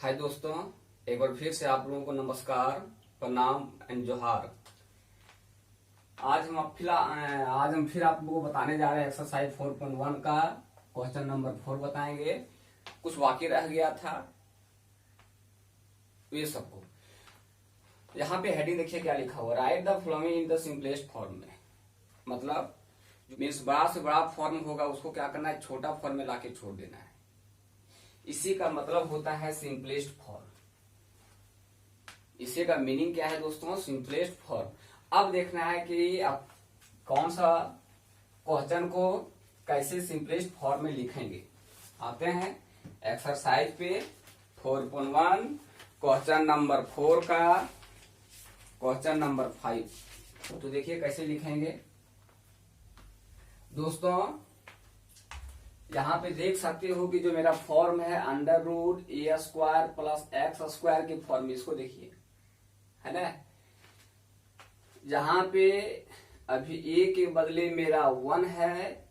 हाय दोस्तों, एक बार फिर से आप लोगों को नमस्कार, प्रणाम एंड जोहार। आज हम फिर आप लोगों को बताने जा रहे हैं एक्सरसाइज 4.1 का क्वेश्चन नंबर 4 बताएंगे। कुछ बाकी रह गया था ये सबको। यहाँ पे हेडिंग देखिए क्या लिखा हुआ, right the following in the simplest form में। मतलब मीन्स बड़ा से बड़ा फॉर्म होगा उसको क्या करना है, छोटा फॉर्म में लाके छोड़ देना है। इसी का मतलब होता है सिंपलेस्ट फॉर्म। इसी का मीनिंग क्या है दोस्तों, सिंपलेस्ट फॉर्म। अब देखना है कि आप कौन सा क्वेश्चन को कैसे सिंपलेस्ट फॉर्म में लिखेंगे। आते हैं एक्सरसाइज पे 4.1 क्वेश्चन नंबर 4 का क्वेश्चन नंबर 5। तो देखिए कैसे लिखेंगे दोस्तों। यहाँ पे देख सकते हो कि जो मेरा फॉर्म है अंडर रूट ए स्क्वायर प्लस एक्स स्क्वायर की फॉर्म, इसको देखिए है ना। जहां पे अभी ए के बदले मेरा 1 है,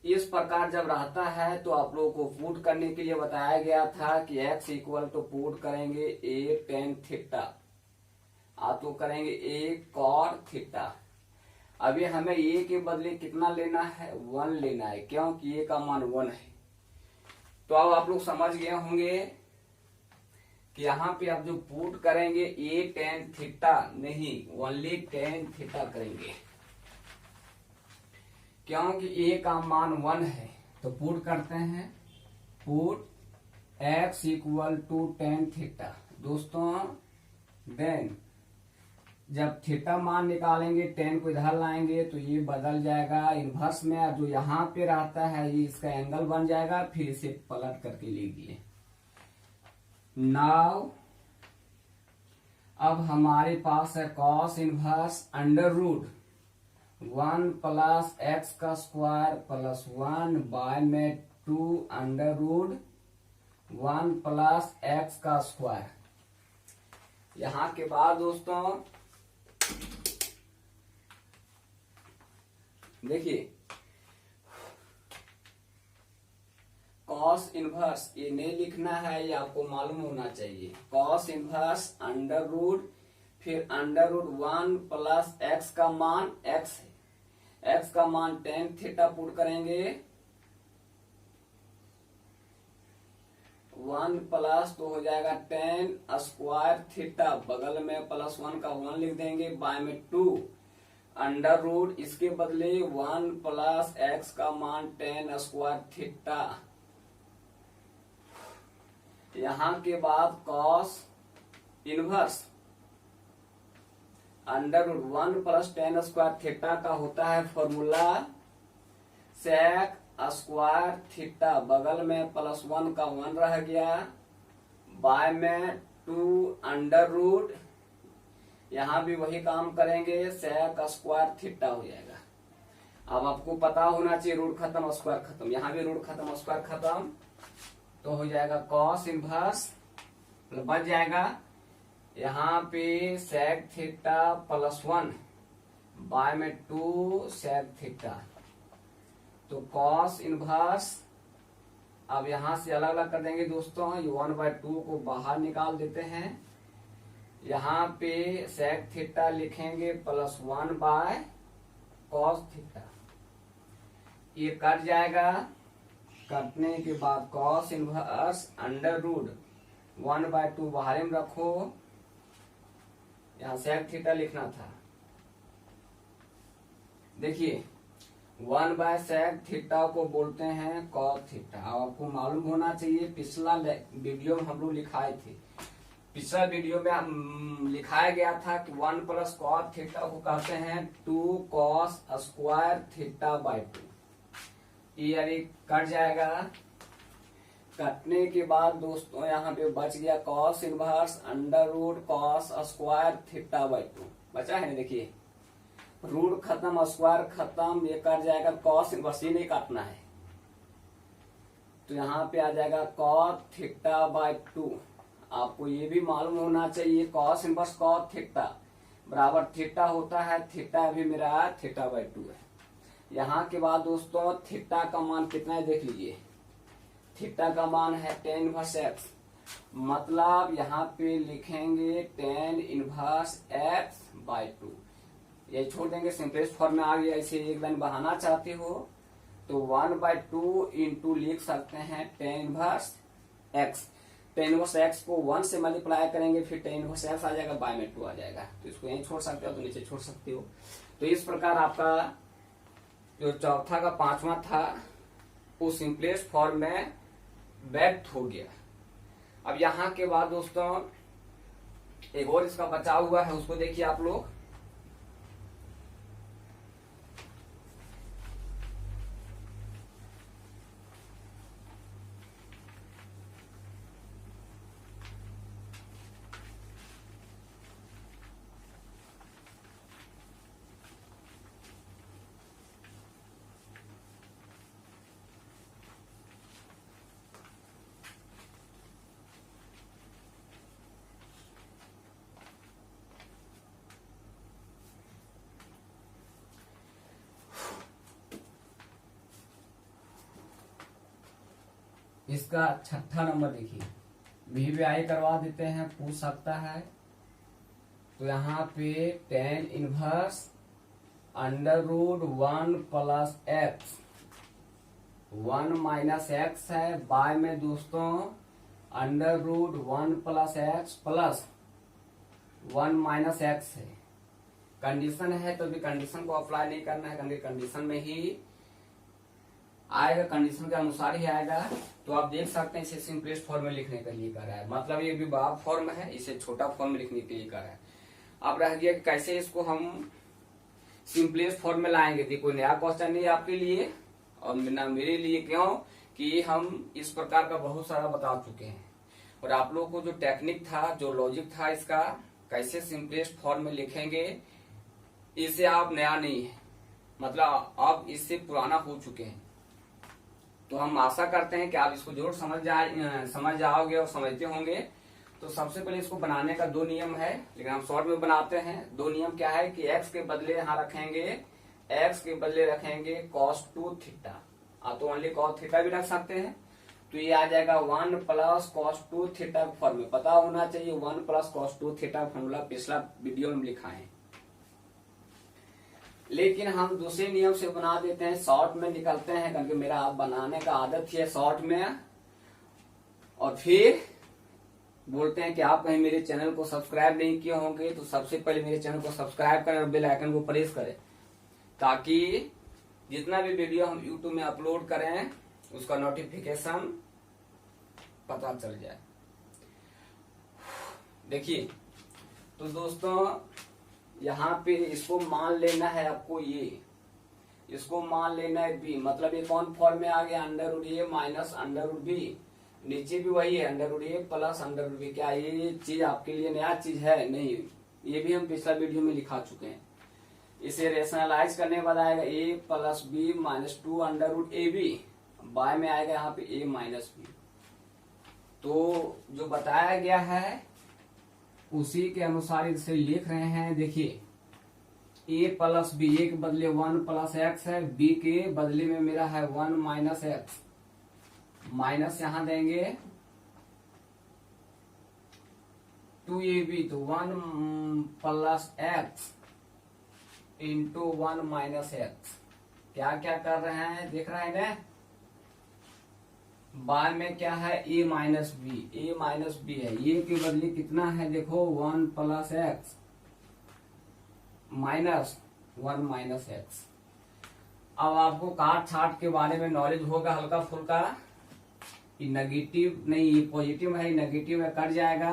इस प्रकार जब रहता है तो आप लोगों को पुट करने के लिए बताया गया था कि x इक्वल टू पुट करेंगे a tan थीटा, आप तो करेंगे a cot थीटा। अभी हमें a के बदले कितना लेना है, 1 लेना है, क्योंकि a का मान 1 है। तो अब आप लोग समझ गए होंगे कि यहाँ पे आप जो पुट करेंगे a tan थीटा नहीं, ओनली tan थीटा करेंगे, क्योंकि a का मान 1 है। तो पुट करते हैं, put x equal to tan theta दोस्तों। देन जब थीटा मान निकालेंगे, टेन को इधर लाएंगे तो ये बदल जाएगा इनवर्स में। जो यहाँ पे रहता है ये इसका एंगल बन जाएगा, फिर इसे पलट करके लिख दिए। नाउ अब हमारे पास है cos inverse under root 1 plus x का स्क्वायर प्लस 1 बाय में 2 अंडर रूट 1 प्लस एक्स का स्क्वायर। यहाँ के बाद दोस्तों देखिए कॉस इनवर्स ये नहीं लिखना है, ये आपको मालूम होना चाहिए। कॉस इनवर्स अंडर रूट फिर अंडर रूट 1 प्लस एक्स का मान x है, x का मान tan थीटा पुट करेंगे 1 प्लस तो हो जाएगा tan स्क्वायर थीटा, बगल में प्लस 1 का 1 लिख देंगे, बाय में 2 अंडर रूट इसके बदले 1 प्लस एक्स का मान tan स्क्वायर थीटा। यहां के बाद cos inverse under root 1 plus tan square theta का होता है फॉर्मूला सेक स्क्वायर थीटा, बगल में प्लस 1 का 1 रह गया, बाय में 2 अंडर रूट, यहां भी वही काम करेंगे, सेक स्क्वायर थीटा हो जाएगा। अब आपको पता होना चाहिए रूट खत्म स्क्वायर खत्म, यहां भी रूट खत्म स्क्वायर खत्म, तो हो जाएगा कॉस इनवर्स बच जाएगा यहाँ पे सेक थीटा प्लस 1 बाय में 2 सेक थीटा। तो कॉस इनवर्स अब यहां से अलग अलग कर देंगे दोस्तों, ये 1/2 को बाहर निकाल देते हैं। यहाँ पे सेक थीटा लिखेंगे प्लस 1 बाय कॉस थीटा, ये कट जाएगा। कटने के बाद कॉस इनवर्स अंडर रूट 1/2 बाहर में रखो, यहाँ सेक थीटा लिखना था। देखिए 1 बाय सेक थीटा को बोलते हैं कॉस थीटा। आपको मालूम होना चाहिए, पिछला वीडियो में हम लोग लिखाए थे, पिछला वीडियो में लिखाया गया था कि 1 प्लस कॉस थीटा को कहते हैं 2 कॉस स्क्वायर थीटा बाय 2। ये कट जाएगा। कटने के बाद दोस्तों यहाँ पे बच गया cos inverse under root cos square theta by 2 बचा है। देखिए रूट खत्म स्क्वायर खत्म, ये कट जाएगा कॉस इनवर्स, ये नहीं काटना है, तो यहाँ पे आ जाएगा कॉस थीटा बाय 2। आपको ये भी मालूम होना चाहिए कॉस इनवर्स कॉस थीटा बराबर थीटा होता है, थीटा भी मेरा थीटा बाय 2 है। यहाँ के बाद दोस्तों थीटा का मान कितना है देख लीजिए, थीटा का मान है tan इनवर्स x, मतलब यहाँ पे लिखेंगे tan इनवर्स x/2। ये छोड़ देंगे, सिंपलेस्ट फॉर्म में आ गया। इसे एक लाइन बढ़ाना चाहते हो तो 1/2 इंटू लिख सकते हैं tan inverse x। tan inverse x को 1 से मल्टीप्लाई करेंगे, फिर tan इनवर्स x आ जाएगा, बाय में 2 आ जाएगा। तो इसको यहीं छोड़ सकते हो तो नीचे छोड़ सकते हो। तो इस प्रकार आपका जो चौथा का पांचवा था वो सिंपलेस्ट फॉर्म में व्यक्त हो गया। अब यहाँ के बाद दोस्तों एक और इसका बचा हुआ है, उसको देखिए आप लोग। इसका छठा नंबर देखिए, वी करवा देते हैं, पूछ सकता है। तो यहाँ पे tan inverse √1 plus x, 1 minus x है, बाय में दोस्तों √1 plus x plus 1 minus x है। कंडीशन है तो भी कंडीशन को अप्लाई नहीं करना है, क्योंकि कंडीशन में ही आएगा, कंडीशन के अनुसार ही आएगा। तो आप देख सकते हैं इसे सिंपलेस्ट फॉर्म में लिखने के लिए कर रहा है, मतलब ये भी बड़ा फॉर्म है, इसे छोटा फॉर्म में लिखने के लिए कर रहा है। अब रह गया कि कैसे इसको हम सिंपलेस्ट फॉर्म में लाएंगे। तो कोई नया क्वेश्चन नहीं आपके लिए और ना मेरे लिए, क्यों कि हम इस प्रकार का बहुत सारा बता चुके हैं। और आप लोगों को जो टेक्निक था, जो लॉजिक था इसका कैसे सिंपलेस्ट फॉर्म में लिखेंगे, इसे आप नया नहीं है, मतलब आप इससे पुराना हो चुके हैं। तो हम आशा करते हैं कि आप इसको जरूर समझ जाओगे और समझते होंगे। तो सबसे पहले इसको बनाने का 2 नियम है, लेकिन हम शॉर्ट में बनाते हैं। 2 नियम क्या है कि x के बदले यहाँ रखेंगे, x के बदले रखेंगे cos2 थीटा। आप तो ओनली cos थीटा भी रख सकते हैं। तो ये आ जाएगा 1 प्लस cos2 थीटा फॉर्म में पता होना चाहिए। 1 प्लस cos2 थीटा फॉर्मूला पिछला वीडियो में लिखा है, लेकिन हम दूसरे नियम से बना देते हैं, शॉर्ट में निकलते हैं, क्योंकि मेरा बनाने का आदत ही है शॉर्ट में। और फिर बोलते हैं कि आप कहीं मेरे चैनल को सब्सक्राइब नहीं किए होंगे तो सबसे पहले मेरे चैनल को सब्सक्राइब करें और बेल आइकन को प्रेस करें, ताकि जितना भी वीडियो हम यूट्यूब में अपलोड करें उसका नोटिफिकेशन पता चल जाए। देखिए तो दोस्तों यहाँ पे इसको मान लेना है आपको, ये इसको मान लेना है b, मतलब ये कौन फॉर्म में आ गया, √a माइनस √b। नीचे भी वही है √a प्लस √b। क्या ये चीज आपके लिए नया चीज है? नहीं, ये भी हम पिछला वीडियो में लिखा चुके हैं। इसे रेशनलाइज करने के बाद आएगा a plus b minus 2 √ab, by में आएगा यहाँ पे a माइनस b। तो जो बताया गया है उसी के अनुसार इसे लिख रहे हैं। देखिए a प्लस b, a के बदले 1 प्लस एक्स है, b के बदले में मेरा है 1 माइनस एक्स, माइनस यहां देंगे 2ab, तो 1 plus x into 1 minus x. क्या क्या कर रहे हैं देख रहे हैं ना, बाय में क्या है a minus B, a minus B है, ये के बदले कितना है देखो 1 plus x minus 1 minus x. अब आपको काट छाट के बारे में नॉलेज होगा हल्का फुल्का। ये नेगेटिव नहीं, ये पॉजिटिव है, नेगेटिव है, कट जाएगा।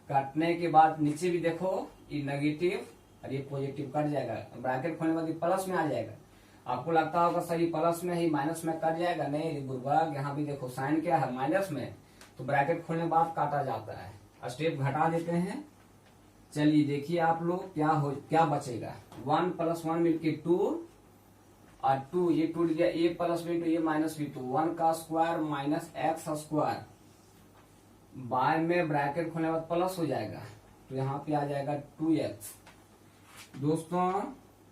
काटने के बाद नीचे भी देखो ये नेगेटिव और ये पॉजिटिव कट जाएगा, ब्रैकेट खोलने के बाद प्लस में आ जाएगा। आपको लगता होगा सर ये प्लस में ही माइनस में कट जाएगा, नहीं बुर्बक, यहाँ भी देखो साइन क्या है माइनस में, तो ब्रैकेट खोलने के बाद काटा जाता है। स्टेप घटा देते हैं। चलिए देखिए आप लोग क्या बचेगा, 1 प्लस 1 मिलके 2 और 2 ये टूट गया, a प्लस b तो ये माइनस b, तो 1 का square minus x square, by में ब्रैकेट खोलने के बाद प्लस हो जाएगा, तो यहाँ पे आ जाएगा 2x। दोस्तों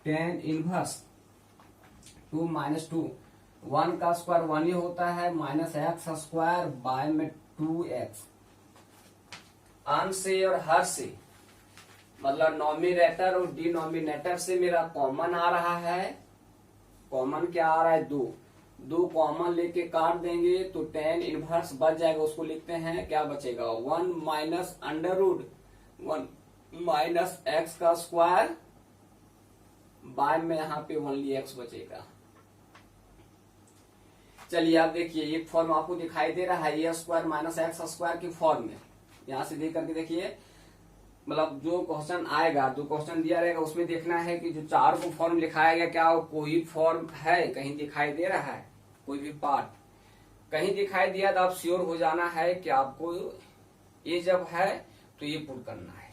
tan इनवर्स 2 माइनस 2, 1 का स्क्वायर 1 ही होता है, माइनस एक्स स्क्वायर बाय में 2x। अंश से और हर से मतलब नॉमिनेटर और डिनोमिनेटर से मेरा कॉमन आ रहा है। कॉमन क्या आ रहा है? 2। 2 कॉमन लेके काट देंगे तो tan इनवर्स बच जाएगा। उसको लिखते हैं, क्या बचेगा? 1 minus under root 1 minus x का स्क्वायर बाय में यहाँ पे ओनली x बचेगा। चलिए अब देखिए, ये फॉर्म आपको दिखाई दे रहा है, ए स्क्वायर माइनस एक्स स्क्वायर की फॉर्म में। यहां से देख करके देखिए, मतलब जो क्वेश्चन आएगा, जो क्वेश्चन दिया रहेगा उसमें देखना है कि जो 4 को फॉर्म लिखाया गया, क्या कोई फॉर्म है कहीं दिखाई दे रहा है? कोई भी पार्ट कहीं दिखाई दिया तो आप श्योर हो जाना है कि आपको ये जब है तो ये पुट करना है।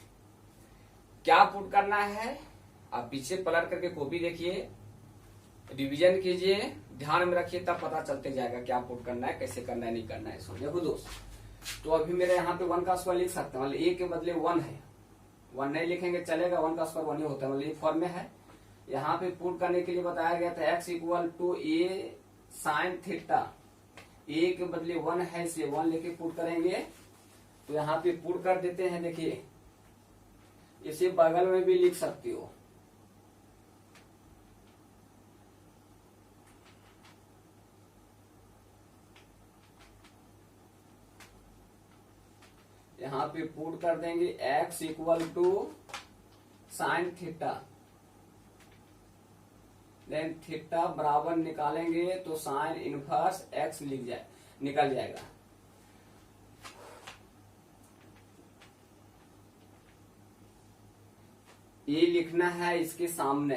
क्या पुट करना है? आप पीछे पलट करके कॉपी देखिए, रिवीजन कीजिए, ध्यान में रखिए, तब पता चलते जाएगा क्या पुट करना है, कैसे करना है, नहीं करना है। इसको देखो दोस्त, तो अभी मेरे यहाँ पे 1 का स्क्वायर लिख सकते हैं, मतलब ए के बदले 1 है। 1 नहीं लिखेंगे चलेगा, 1 का स्क्वायर 1 ही होता है, मतलब ये फॉर्म में है। यहाँ पे पुट करने के लिए बताया गया था x equal to a sine theta. A के बदले 1 है, इसलिए 1 लेके पुट करेंगे। तो यहाँ पे पुट कर देते हैं। देखिए, इसे बगल में भी लिख सकते हो। यहाँ पे पुट कर देंगे x equal to sine theta, then theta बराबर निकालेंगे तो साइन इनवर्स x निकल जाएगा। ये लिखना है इसके सामने,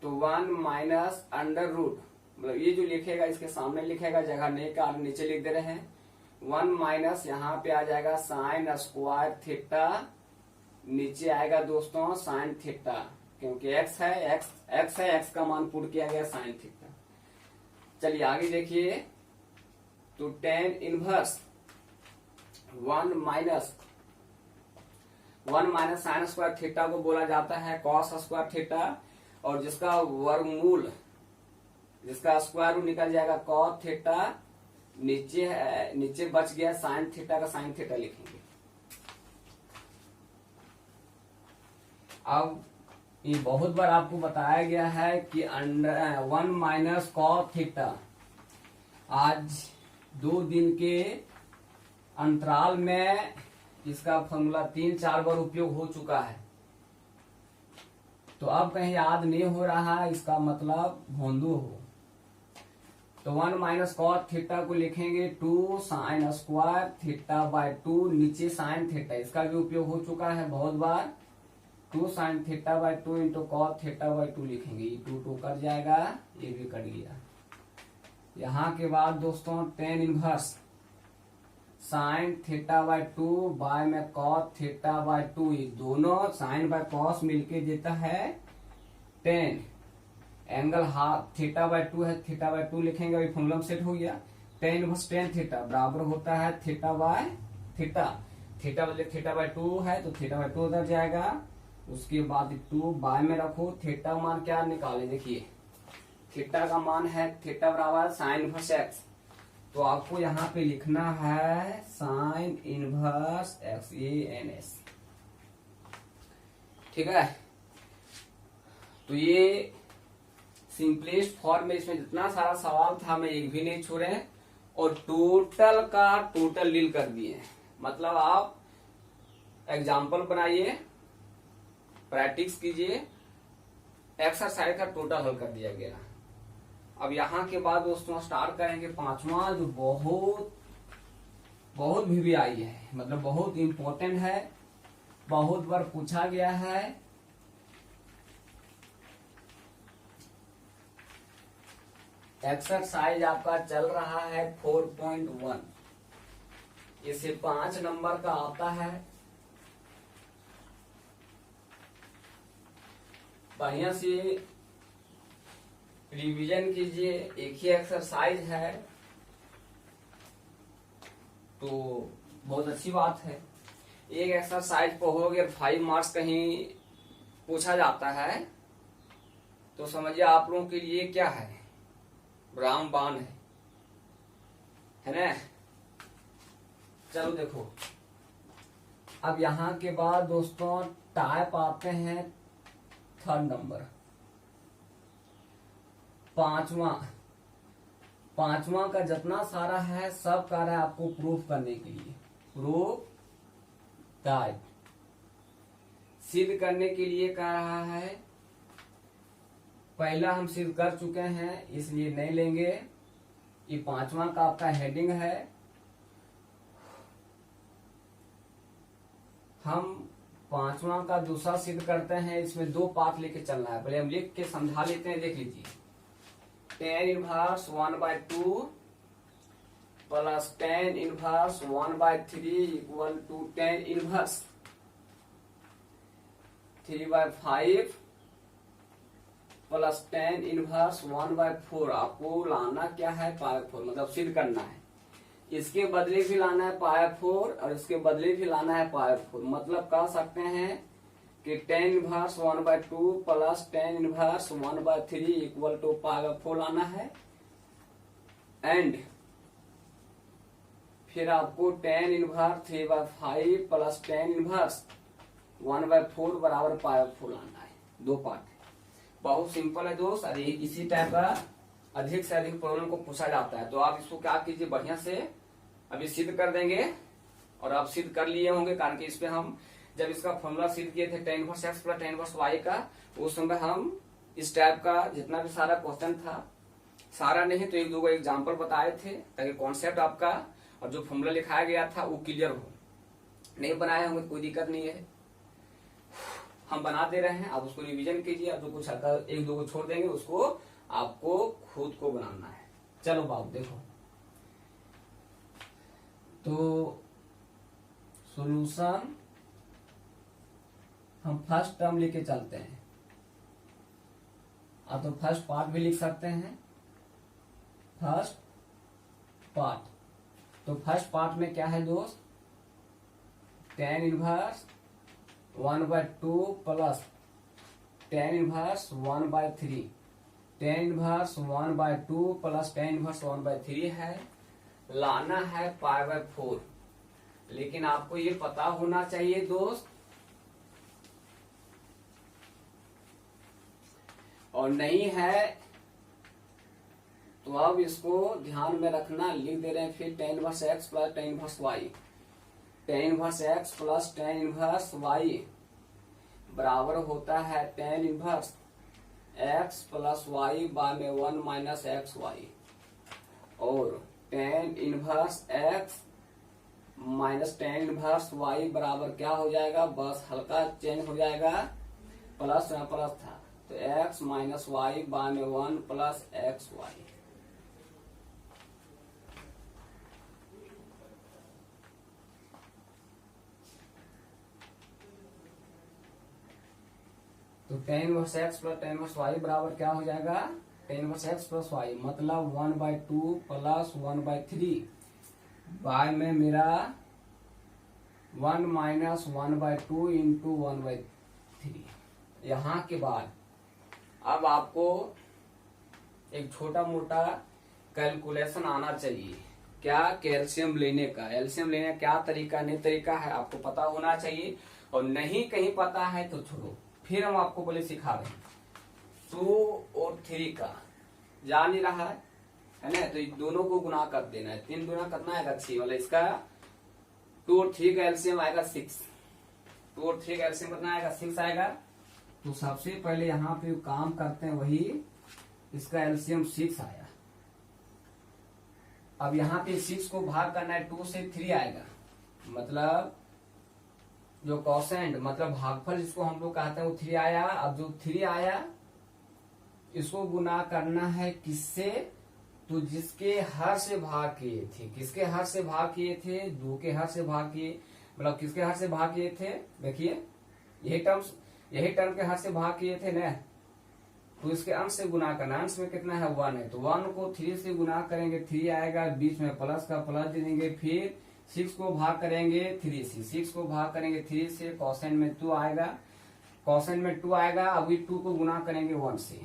तो 1 माइनस अंडर रूट, मतलब ये जो लिखेगा इसके सामने लिखेगा, जगह नहीं काट नीचे लिख दे रहे हैं। 1 माइनस यहाँ पे आ जाएगा साइन स्क्वायर थीटा, नीचे आएगा दोस्तों साइन थीटा, क्योंकि x है, x का मान पुट किया गया साइन थीटा। चलिए आगे देखिए, तो tan inverse 1 minus sine square theta को बोला जाता है कॉस स्क्वायर थीटा, और जिसका वर्गमूल, जिसका स्क्वायर रूट निकल जाएगा कॉस थीटा, नीचे बच गया साइन थीटा का साइन थीटा लिखेंगे। अब ये बहुत बार आपको बताया गया है कि 1 माइनस कॉस थीटा आज 2 दिन के अंतराल में इसका फॉर्मूला 3-4 बार उपयोग हो चुका है, तो अब कहीं याद नहीं हो रहा है, इसका मतलब भोंदू हो। तो 1 माइनस कॉस थीटा को लिखेंगे 2 साइन स्क्वायर थीटा बाय 2, नीचे साइन थीटा, इसका भी उपयोग हो चुका है बहुत बार। 2 sign theta by 2 into cos theta by 2 लिखेंगे, ये 2 कट जाएगा, ये भी कट गया। यहाँ के बाद दोस्तों tan inverse sine theta by 2 by में कॉस थीटा बाय 2, ये दोनों साइन बाय कॉस मिलके देता है tan। Angle half theta by 2 है, थीटा बाय 2 लिखेंगे, अभी फॉर्मूला सेट हो गया। tan इनवर्स tan थीटा बराबर होता है थीटा बाय थीटा, थीटा बदले थीटा बाय 2 है तो थीटा बाय 2 उधर जाएगा। उसके बाद 2 बाय में रखो, थीटा मान क्या निकाले, देखिए थीटा का मान है थीटा बराबर साइन इनवर्स एक्स, तो आपको यहाँ पे लिखना है साइन इनवर्स एक्स, ये NS, ठीक है। तो ये सिंपलेस्ट फॉर्म में, इसमें जितना सारा सवाल था मैं एक भी नहीं छोड़े, और टोटल का टोटल डील कर दिए। मतलब आप एग्जाम्पल बनाइए, प्रैक्टिस कीजिए, एक्सरसाइज का टोटल हल कर दिया गया। अब यहाँ के बाद दोस्तों स्टार्ट करेंगे 5वां, जो बहुत भी आई है, मतलब बहुत इंपॉर्टेंट है, बहुत बार पूछा गया है। एक्सरसाइज आपका चल रहा है 4.1, इसे 5 नंबर का आता है। बढ़िया से रिवीजन कीजिए, एक ही एक्सरसाइज है तो बहुत अच्छी बात है। एक एक्सरसाइज पर हो गया 5 मार्क्स कहीं पूछा जाता है तो समझिए आप लोगों के लिए क्या है, रामबाण है ना। चलो देखो, अब यहाँ के बाद दोस्तों टाइप आते हैं थर्ड नंबर, पांचवा का जितना सारा है सब कार्य आपको प्रूफ करने के लिए, प्रूफ टाइप सिद्ध करने के लिए कह रहा है। पहला हम सिद्ध कर चुके हैं इसलिए नहीं लेंगे। ये पांचवा का आपका हेडिंग है। हम पांचवा का दूसरा सिद्ध करते हैं, इसमें 2 पार्ट लेके चलना है। पहले हम लिख के समझा लेते हैं, देख लीजिए। tan inverse 1/2 plus tan inverse 1/3 equal to tan inverse 3/5 plus tan inverse 1/4। आपको लाना क्या है? π/4, मतलब सिद्ध करना है। इसके बदले भी लाना है π/4 और इसके बदले भी लाना है π/4। मतलब कह सकते हैं कि tan inverse 1/2 plus tan inverse 1/3 equal to π/4 लाना है। एंड फिर आपको tan inverse 3/5 plus tan inverse 1/4 बराबर π/4 लाना है। 2 पार्ट। बहुत सिंपल है दोस्त। अरे इसी टाइप का अधिक से अधिक प्रॉब्लम को पूछा जाता है। तो आप इसको क्या कीजिए, बढ़िया से अभी सिद्ध कर देंगे। और आप सिद्ध कर लिए होंगे, कारण कि इस पे हम जब इसका फॉर्मूला सिद्ध किए थे tan inverse x plus tan inverse y का, उस समय हम इस टाइप का जितना भी सारा क्वेश्चन था, सारा नहीं तो 1-2 एग्जाम्पल बताए थे, ताकि कॉन्सेप्ट आपका और जो फॉर्मूला लिखाया गया था वो क्लियर हो। नहीं बनाए होंगे तो कोई दिक्कत नहीं है, हम बना दे रहे हैं। आप उसको रिवीजन कीजिए। अब जो कुछ अगर 1-2 को छोड़ देंगे उसको आपको खुद को बनाना है। चलो बाबू देखो, तो सॉल्यूशन हम फर्स्ट टर्म लेके चलते हैं। आप तो फर्स्ट पार्ट भी लिख सकते हैं, फर्स्ट पार्ट। तो फर्स्ट पार्ट में क्या है दोस्त? tan inverse 1/2 plus tan inverse 1/3। tan inverse 1/2 plus tan inverse 1/3 है। लाना है π/4। लेकिन आपको ये पता होना चाहिए दोस्त, और नहीं है तो अब इसको ध्यान में रखना। लिख दे रहे हैं फिर tan inverse x plus tan inverse y। tan inverse x plus tan inverse y बराबर होता है tan inverse x plus y by में 1 माइनस xy। और tan inverse x minus tan inverse y बराबर क्या हो जाएगा? बस हल्का चेंज हो जाएगा, प्लस यहाँ प्लस था तो x माइनस y बाय में 1 प्लस xy। तो tan inverse x plus tan inverse y बराबर क्या हो जाएगा? tan inverse x plus y, मतलब 1/2 प्लस 1/3 बाय में मेरा 1 माइनस 1/2 इंटू 1/3। यहाँ के बाद अब आपको एक छोटा मोटा कैलकुलेशन आना चाहिए। क्या? कैल्शियम लेने का। एल्शियम लेने का क्या तरीका नहीं तरीका है आपको पता होना चाहिए। और नहीं कहीं पता है तो छोड़ो, फिर हम आपको पहले सिखा रहे हैं। 2 और 3 का जा नहीं रहा है ना, तो दोनों को गुना कर देना है। 3 गुना करना आएगा 6, मतलब इसका 2 और 3 का एल्शियम आएगा 6। 2 और 3 का एल्शियम कितना आएगा? 6 आएगा। तो सबसे पहले यहाँ पे काम करते हैं वही, इसका एल्शियम 6 आया। अब यहाँ पे 6 को भाग करना है 2 से, 3 आएगा। मतलब जो कोसेंट मतलब भागफल जिसको हम लोग कहते हैं वो 3 आया। अब जो 3 आया इसको गुना करना है किससे? तो जिसके हर से भाग किए थे। किसके हर से भाग किए थे? 2 के हर से भाग किए, मतलब किसके हर से भाग किए थे? देखिए यही टर्म के हर से भाग किए थे ना, तो इसके अंश से गुना करना। अंश में कितना है? 1 है, तो 1 को 3 से गुना करेंगे 3 आएगा। बीच में प्लस का प्लस दे देंगे। फिर 6 को भाग करेंगे 3 से, 6 को भाग करेंगे 3 से, कोसेंट में 2 आएगा। कोसेंट में 2 आएगा। अभी 2 को गुना करेंगे 1 से,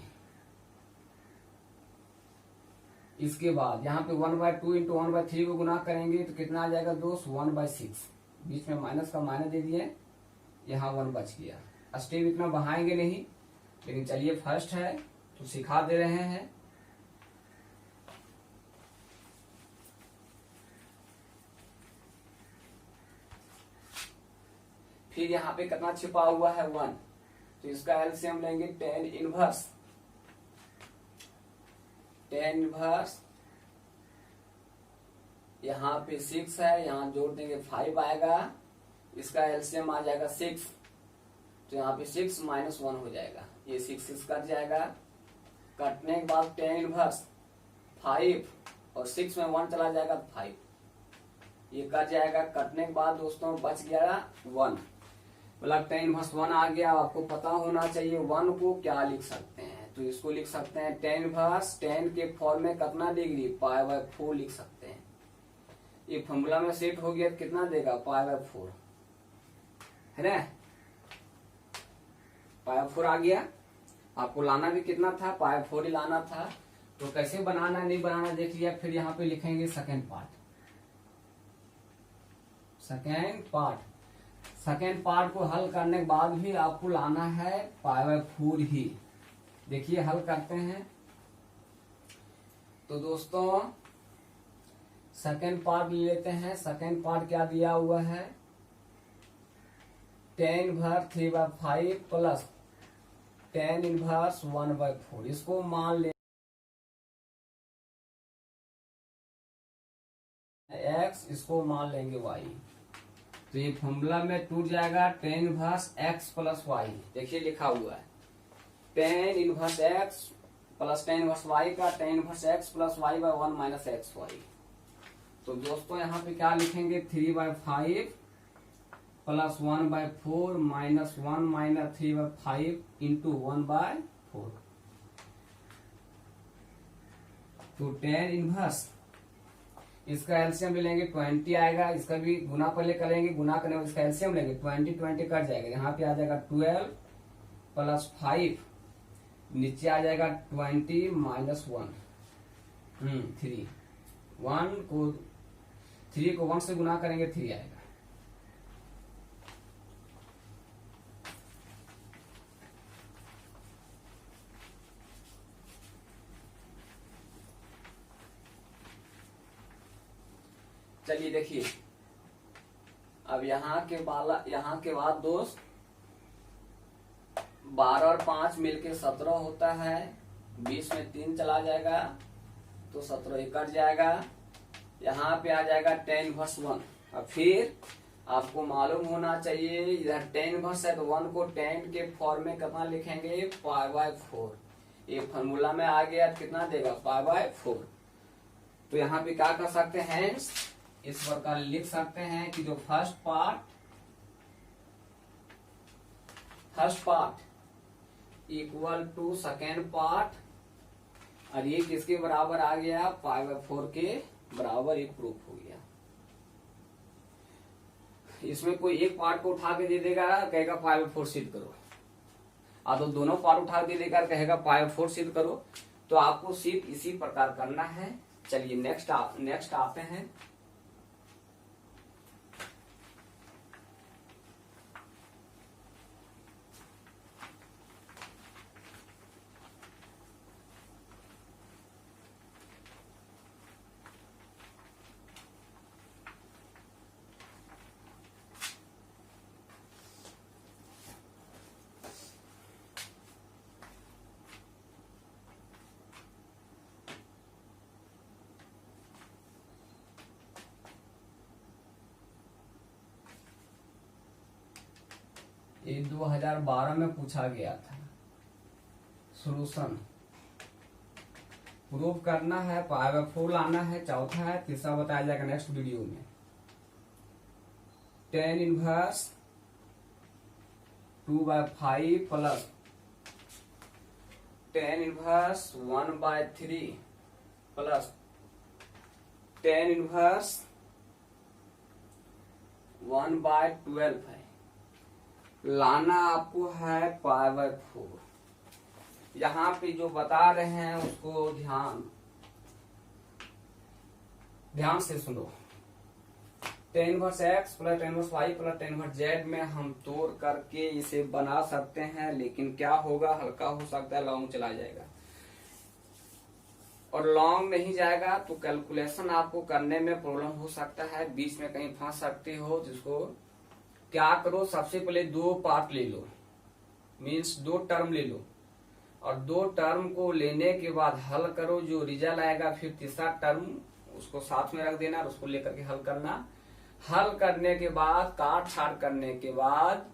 इसके बाद यहाँ पे 1/2 इंटू 1/3 को गुना करेंगे तो कितना आ जाएगा दोस्त 1/6। बीच में माइनस का माइनस दे दिए, यहाँ 1 बच गया। स्टेप इतना बढ़ाएंगे नहीं, लेकिन चलिए फर्स्ट है तो सिखा दे रहे हैं। फिर यहाँ पे कितना छिपा हुआ है 1, तो इसका एलसीएम लेंगे tan इनवर्स। tan इनवर्स यहाँ पे 6 है, यहाँ जोड़ देंगे 5 आएगा, इसका एलसीएम आ जाएगा 6, तो यहाँ पे 6 - 1 हो जाएगा, ये 6 कट जाएगा। कटने के बाद tan इनवर्स 5 और 6 में 1 चला जाएगा 5, ये कट जाएगा। कटने के बाद दोस्तों बच गया 1, मतलब tan इनवर्स 1 आ गया। आपको पता होना चाहिए 1 को क्या लिख सकते हैं, तो इसको लिख सकते हैं tan इनवर्स, tan के फॉर्म में कितना डिग्री π/4 लिख सकते हैं। ये फॉर्मूला में सेट हो गया तो कितना देगा π/4, है ना, π/4 आ गया। आपको लाना भी कितना था, π/4 ही लाना था। तो कैसे बनाना नहीं बनाना देख लिया। फिर यहाँ पे लिखेंगे सेकेंड पार्ट। सेकेंड पार्ट को हल करने के बाद भी आपको लाना है π/4 ही। देखिए हल करते हैं तो दोस्तों सेकेंड पार्ट ले लेते हैं। सेकेंड पार्ट क्या दिया हुआ है, tan inverse 3/5 plus tan inverse 1/4, इसको मान ले x, इसको मान लेंगे y। तो ये फॉर्मूला में टूट जाएगा tan inverse x plus y। देखिए लिखा हुआ है tan inverse x plus tan inverse y का tan inverse x plus y/1 minus xy। तो दोस्तों यहाँ पे क्या लिखेंगे 3/5 प्लस 1/4 माइनस 1 माइनस 3/5 इंटू 1/4। तो tan इनवर्स इसका एलसीएम ले लेंगे 20 आएगा, इसका भी गुना पहले करेंगे, गुना करने में इसका एलसीएम लेंगे 20 कट जाएगा, यहाँ पे आ जाएगा 12 प्लस 5, नीचे आ जाएगा 20 माइनस 1 3, 3 को 1 से गुना करेंगे 3 आएगा। चलिए देखिए अब यहाँ के बाद दोस्त 12 और 5 मिलके 17 होता है, 20 में 3 चला जाएगा तो 17 ही कट जाएगा। यहाँ पे आ जाएगा tan इनवर्स 1। अब फिर आपको मालूम होना चाहिए इधर tan इनवर्स है तो 1 को tan के फॉर्म में कितना लिखेंगे π/4। ये फॉर्मूला में आ गया कितना देगा π/4। तो यहाँ पे क्या कर सकते हैं, इस प्रकार लिख सकते हैं कि जो first part equal to second part, और ये किसके बराबर आ गया π/4 के बराबर, एक प्रूफ हो गया। इसमें कोई एक पार्ट को उठा के दे देगा, कहेगा π/4 सिद्ध करो, तो दोनों पार्ट उठा के दे देगा कहेगा π/4 सिद्ध करो। तो आपको सिर्फ इसी प्रकार करना है। चलिए नेक्स्ट आते हैं। ये 2012 में पूछा गया था। सोल्यूशन प्रूव करना है, π/4 लाना है, चौथा है, तीसरा बताया जाएगा नेक्स्ट वीडियो में। tan inverse 2/5 plus tan inverse 1/3 plus tan inverse 1/12 है। लाना आपको है π/4। यहाँ पे जो बता रहे हैं उसको ध्यान ध्यान से सुनो, tan inverse x plus tan inverse y plus tan inverse z में हम तोड़ करके इसे बना सकते हैं, लेकिन क्या होगा, हल्का हो सकता है, लॉन्ग चला जाएगा। और लॉन्ग नहीं जाएगा तो कैलकुलेशन आपको करने में प्रॉब्लम हो सकता है, बीच में कहीं फंस सकते हो। जिसको क्या करो, सबसे पहले दो पार्ट ले लो, मीन्स दो टर्म ले लो, और दो टर्म को लेने के बाद हल करो, जो रिजल्ट आएगा फिर तीसरा टर्म उसको साथ में रख देना और उसको लेकर के हल करना। हल करने के बाद काट छाट करने के बाद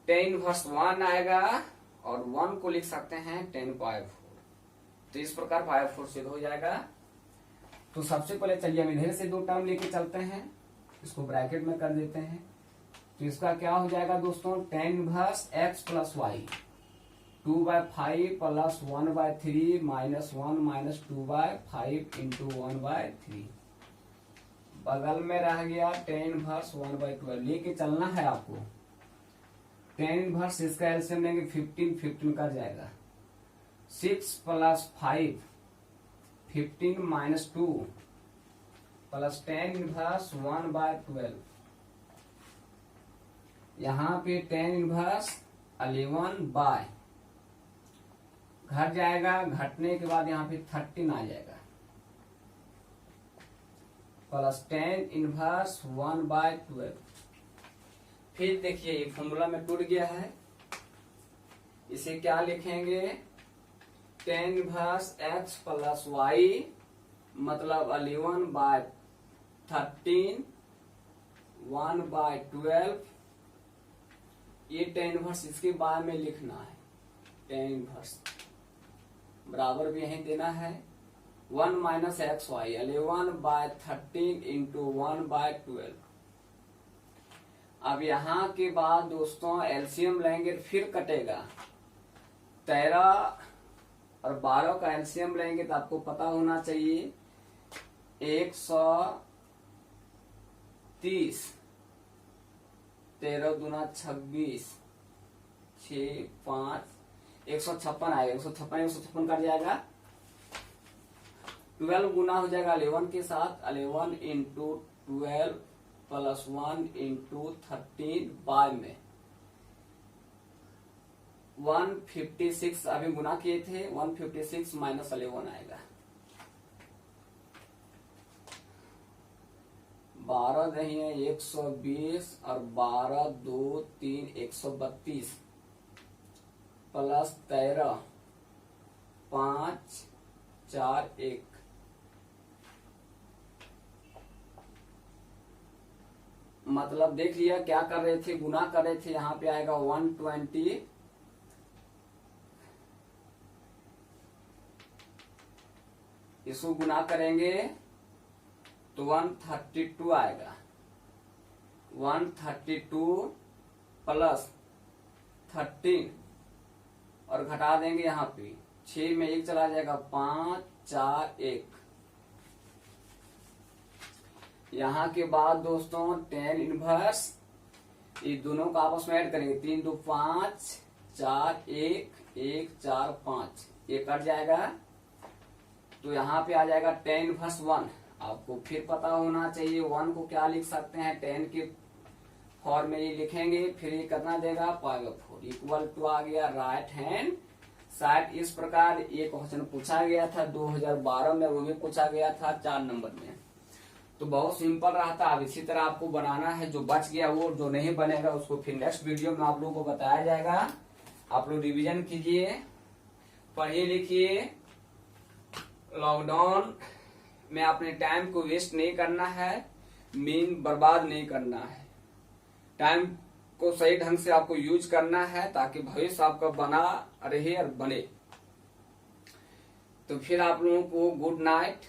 tan इनवर्स 1 आएगा और 1 को लिख सकते हैं tan पाई 4। तो इस प्रकार पाई 4 सिद्ध हो जाएगा। तो सबसे पहले चलिए हम इधर से दो टर्म लेके चलते हैं, इसको ब्रैकेट में कर देते हैं। तो इसका क्या हो जाएगा दोस्तों, tan inverse x plus y 2/5 plus 1/3 minus 1 minus 2/5 into 1/3। बगल में रह गया tan इनवर्स 1/12। लेके चलना है आपको। tan इनवर्स इसका एलसीएम लेंगे 15 कर जाएगा। 6 plus 5 15 minus 2 plus tan inverse 1/12। यहाँ पे tan इनवर्स 11 घट जाएगा, घटने के बाद यहाँ पे 13 आ जाएगा, प्लस tan इनवर्स 1/12। फिर देखिए ये फॉर्मूला में टूट गया है, इसे क्या लिखेंगे, tan inverse x plus y मतलब 11/13 1/12। ये tan इनवर्स इसके बाद में लिखना है, tan इनवर्स बराबर भी यही देना है 1 माइनस एक्स वाई 11/13 इंटू 1/12। अब यहाँ के बाद दोस्तों एलसीएम लेंगे फिर कटेगा। 13 और 12 का एलसीएम लेंगे तो आपको पता होना चाहिए 130, 13 दूना 26, 6 5 156 आएगा। 156 कर जाएगा। 12 गुना हो जाएगा 11 के साथ, 11 इंटू 12 प्लस 1 इंटू 13 बाय में 156 अभी गुना किए थे, 156 माइनस 11 आएगा। 12 नहीं है 120 और 12 2 3 132 प्लस 13 5 4 1। मतलब देख लिया क्या कर रहे थे, गुना कर रहे थे। यहाँ पे आएगा 120, इसको गुना करेंगे तो 132 आएगा। 132 प्लस 13 और घटा देंगे यहाँ पे 6 में 1 चला जाएगा 5 4 1। यहाँ के बाद दोस्तों tan इनवर्स ये दोनों का आपस में ऐड करेंगे 3 2 5 4 1 1 4 5, ये कट जाएगा। तो यहाँ पे आ जाएगा tan इनवर्स 1। आपको फिर पता होना चाहिए 1 को क्या लिख सकते हैं, tan के फॉर्म में ये लिखेंगे, फिर ये करना देगा π/4 इक्वल टू आ गया राइट हैंड साइड। इस प्रकार ये क्वेश्चन पूछा गया था 2012 में, वो भी पूछा गया था 4 नंबर में। तो बहुत सिंपल रहा था। अब इसी तरह आपको बनाना है, जो बच गया वो, जो नहीं बनेगा उसको फिर नेक्स्ट वीडियो में आप लोगों को बताया जाएगा। आप लोग रिवीजन कीजिए, पढ़िए लिखिए। लॉकडाउन में अपने टाइम को वेस्ट नहीं करना है, मीन बर्बाद नहीं करना है। टाइम को सही ढंग से आपको यूज करना है ताकि भविष्य आपका बना रहे और बने। तो फिर आप लोगों को गुड नाइट।